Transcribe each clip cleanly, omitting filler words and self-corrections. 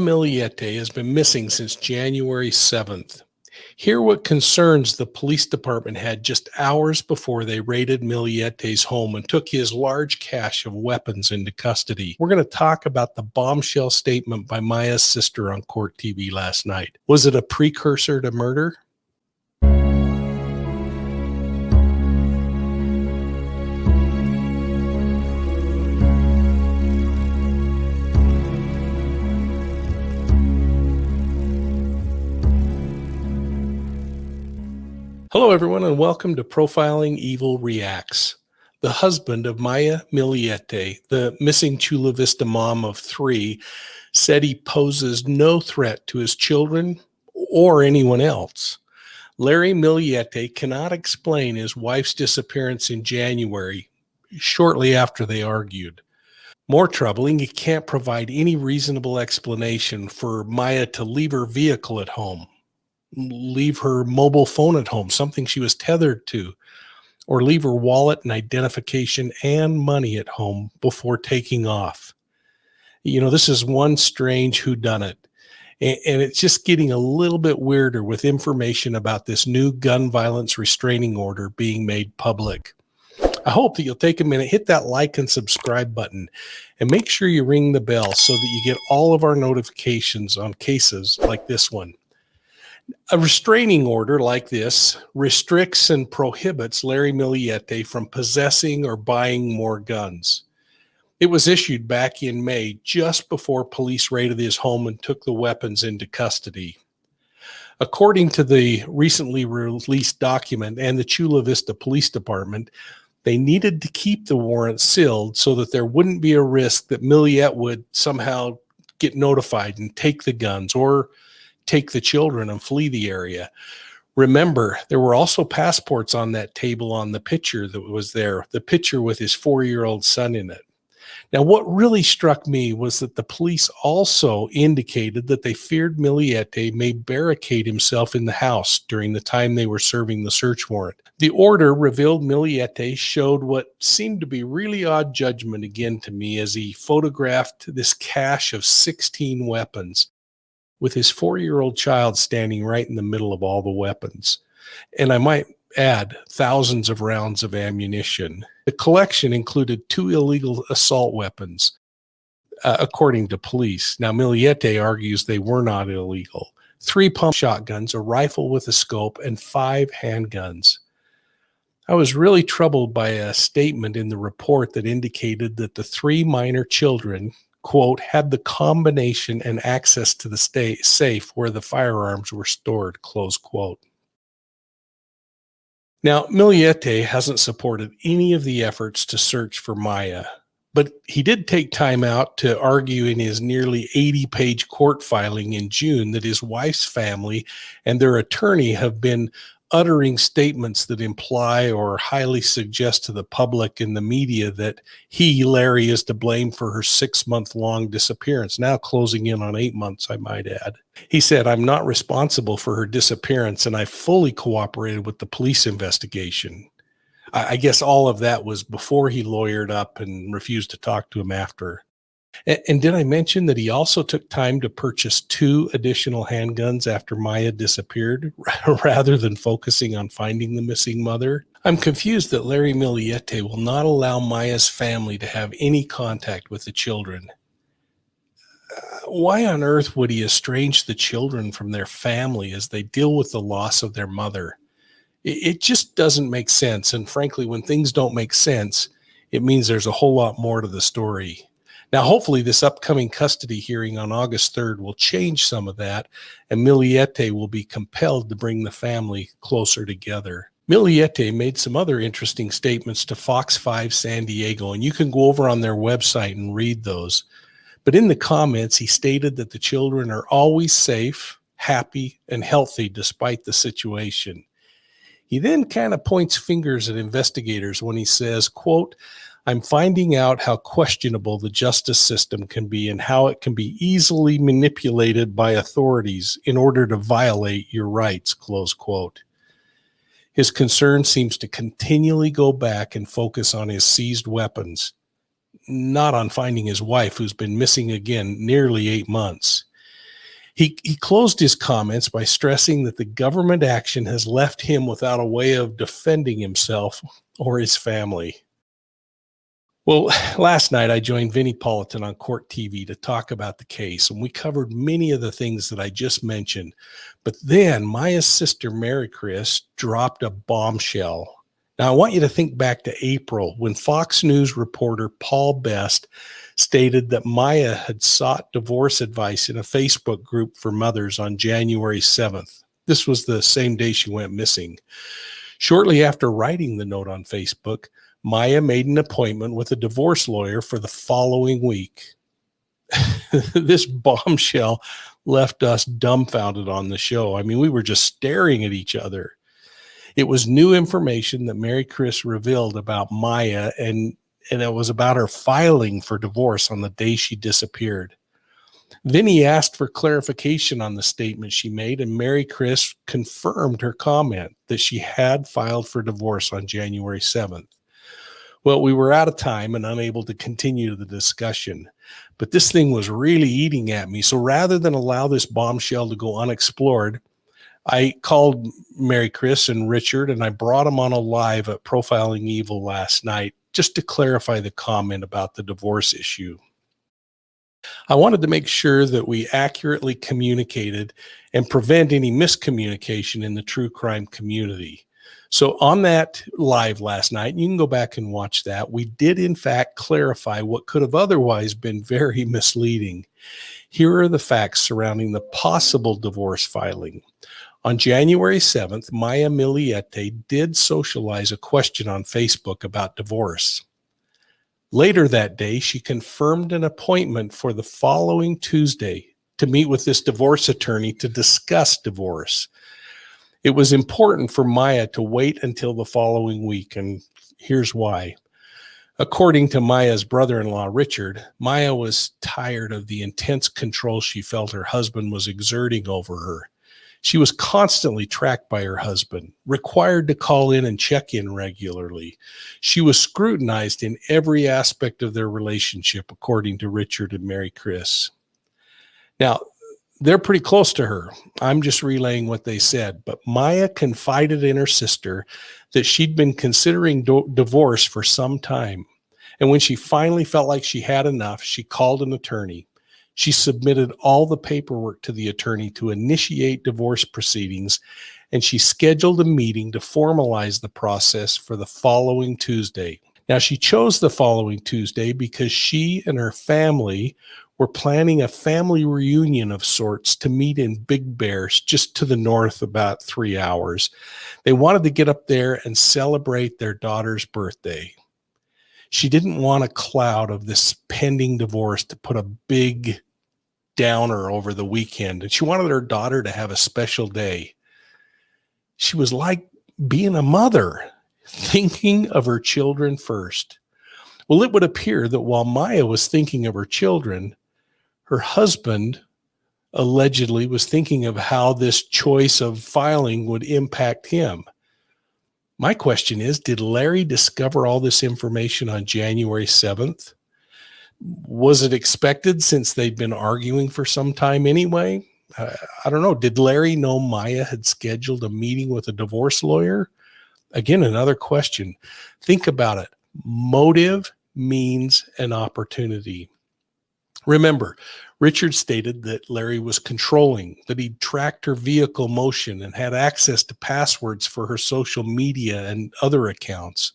Millete has been missing since January 7th. Hear what concerns the police department had just hours before they raided Milliete's home and took his large cache of weapons into custody. We're going to talk about the bombshell statement by Maya's sister on court TV last night. Was it a precursor to murder? Hello, everyone, and welcome to Profiling Evil Reacts. The husband of Maya Millete, the missing Chula Vista mom of 3, said he poses no threat to his children or anyone else. Larry Millete cannot explain his wife's disappearance in January, shortly after they argued. More troubling, he can't provide any reasonable explanation for Maya to leave her vehicle at home, leave her mobile phone at home, something she was tethered to, or leave her wallet and identification and money at home before taking off. You know, this is one strange whodunit, and it's just getting a little bit weirder with information about this new gun violence restraining order being made public. I hope that you'll take a minute, hit that like and subscribe button, and make sure you ring the bell so that you get all of our notifications on cases like this one. A restraining order like this restricts and prohibits Larry Millete from possessing or buying more guns. It was issued back in May, just before police raided his home and took the weapons into custody. According to the recently released document and the Chula Vista Police Department, they needed to keep the warrant sealed so that there wouldn't be a risk that Millete would somehow get notified and take the guns or take the children and flee the area. Remember, there were also passports on that table on the picture that was there, the picture with his 4-year-old son in it. Now, what really struck me was that the police also indicated that they feared Millete may barricade himself in the house during the time they were serving the search warrant. The order revealed Millete showed what seemed to be really odd judgment again to me as he photographed this cache of 16 weapons, with his 4-year-old child standing right in the middle of all the weapons. And I might add, thousands of rounds of ammunition. The collection included 2 illegal assault weapons, according to police. Now, Millete argues they were not illegal. 3 pump shotguns, a rifle with a scope, and 5 handguns. I was really troubled by a statement in the report that indicated that the 3 minor children, quote, had the combination and access to the safe where the firearms were stored, close quote. Now, Millete hasn't supported any of the efforts to search for Maya, but he did take time out to argue in his nearly 80-page court filing in June that his wife's family and their attorney have been uttering statements that imply or highly suggest to the public and the media that he, Larry, is to blame for her 6-month-long disappearance, now closing in on 8 months, I might add. He said, "I'm not responsible for her disappearance, and I fully cooperated with the police investigation." I guess all of that was before he lawyered up and refused to talk to him after. And did I mention that he also took time to purchase 2 additional handguns after Maya disappeared, rather than focusing on finding the missing mother? I'm confused that Larry Millete will not allow Maya's family to have any contact with the children. Why on earth would he estrange the children from their family as they deal with the loss of their mother? It just doesn't make sense. And frankly, when things don't make sense, it means there's a whole lot more to the story. Now, hopefully this upcoming custody hearing on August 3rd will change some of that, and Millete will be compelled to bring the family closer together. Millete made some other interesting statements to Fox 5 San Diego, and you can go over on their website and read those. But in the comments, he stated that the children are always safe, happy, and healthy despite the situation. He then kind of points fingers at investigators when he says, quote, "I'm finding out how questionable the justice system can be and how it can be easily manipulated by authorities in order to violate your rights," close quote. His concern seems to continually go back and focus on his seized weapons, not on finding his wife, who's been missing again nearly 8 months. He closed his comments by stressing that the government action has left him without a way of defending himself or his family. Well, last night I joined Vinnie Politan on Court TV to talk about the case, and we covered many of the things that I just mentioned. But then Maya's sister, Maricris, dropped a bombshell. Now, I want you to think back to April when Fox News reporter Paul Best stated that Maya had sought divorce advice in a Facebook group for mothers on January 7th. This was the same day she went missing. Shortly after writing the note on Facebook, Maya made an appointment with a divorce lawyer for the following week. This bombshell left us dumbfounded on the show. I mean, we were just staring at each other. It was new information that Maricris revealed about Maya, and it was about her filing for divorce on the day she disappeared. Vinny asked for clarification on the statement she made, and Maricris confirmed her comment that she had filed for divorce on January 7th. Well, we were out of time and unable to continue the discussion, but this thing was really eating at me. So rather than allow this bombshell to go unexplored, I called Maricris and Richard, and I brought them on a live at Profiling Evil last night just to clarify the comment about the divorce issue. I wanted to make sure that we accurately communicated and prevent any miscommunication in the true crime community. So on that live last night, you can go back and watch that, we did in fact clarify what could have otherwise been very misleading. Here are the facts surrounding the possible divorce filing. On January 7th, Maya Millete did socialize a question on Facebook about divorce. Later that day, she confirmed an appointment for the following Tuesday to meet with this divorce attorney to discuss divorce. It was important for Maya to wait until the following week, and here's why. According to Maya's brother-in-law, Richard, Maya was tired of the intense control she felt her husband was exerting over her. She was constantly tracked by her husband, required to call in and check in regularly. She was scrutinized in every aspect of their relationship, according to Richard and Maricris. Now, they're pretty close to her. I'm just relaying what they said, but Maya confided in her sister that she'd been considering divorce for some time. And when she finally felt like she had enough, she called an attorney. She submitted all the paperwork to the attorney to initiate divorce proceedings, and she scheduled a meeting to formalize the process for the following Tuesday. Now, she chose the following Tuesday because she and her family were planning a family reunion of sorts to meet in Big Bears, just to the north about 3 hours. They wanted to get up there and celebrate their daughter's birthday. She didn't want a cloud of this pending divorce to put a big downer over the weekend, and she wanted her daughter to have a special day. She was like being a mother, thinking of her children first. Well, it would appear that while Maya was thinking of her children, her husband allegedly was thinking of how this choice of filing would impact him. My question is, did Larry discover all this information on January 7th? Was it expected since they'd been arguing for some time anyway? I don't know. Did Larry know Maya had scheduled a meeting with a divorce lawyer? Again, another question. Think about it. Motive means an opportunity. Remember, Richard stated that Larry was controlling, that he'd tracked her vehicle motion and had access to passwords for her social media and other accounts.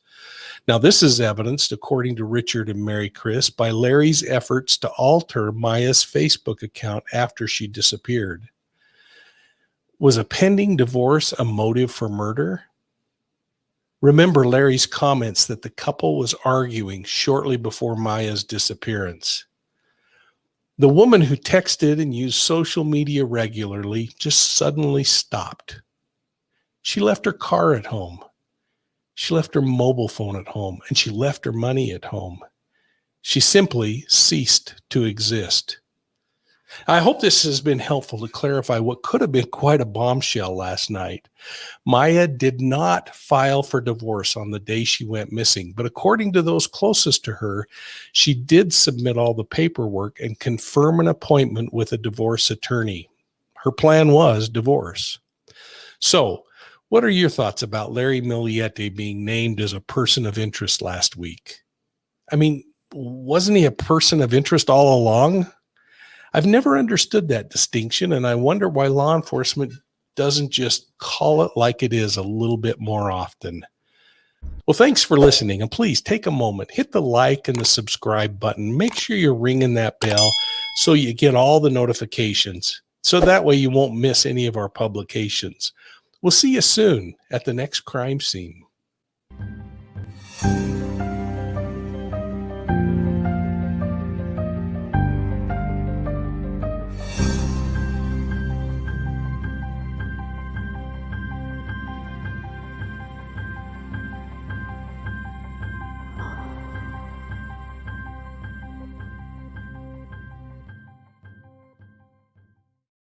Now, this is evidenced, according to Richard and Maricris, by Larry's efforts to alter Maya's Facebook account after she disappeared. Was a pending divorce a motive for murder? Remember Larry's comments that the couple was arguing shortly before Maya's disappearance. The woman who texted and used social media regularly just suddenly stopped. She left her car at home. She left her mobile phone at home, and she left her money at home. She simply ceased to exist. I hope this has been helpful to clarify what could have been quite a bombshell last night. Maya did not file for divorce on the day she went missing, but according to those closest to her, she did submit all the paperwork and confirm an appointment with a divorce attorney. Her plan was divorce. So, what are your thoughts about Larry Millete being named as a person of interest last week? I mean, wasn't he a person of interest all along? I've never understood that distinction, and I wonder why law enforcement doesn't just call it like it is a little bit more often. Well, thanks for listening, and please take a moment, hit the like and the subscribe button. Make sure you're ringing that bell so you get all the notifications, so that way you won't miss any of our publications. We'll see you soon at the next crime scene.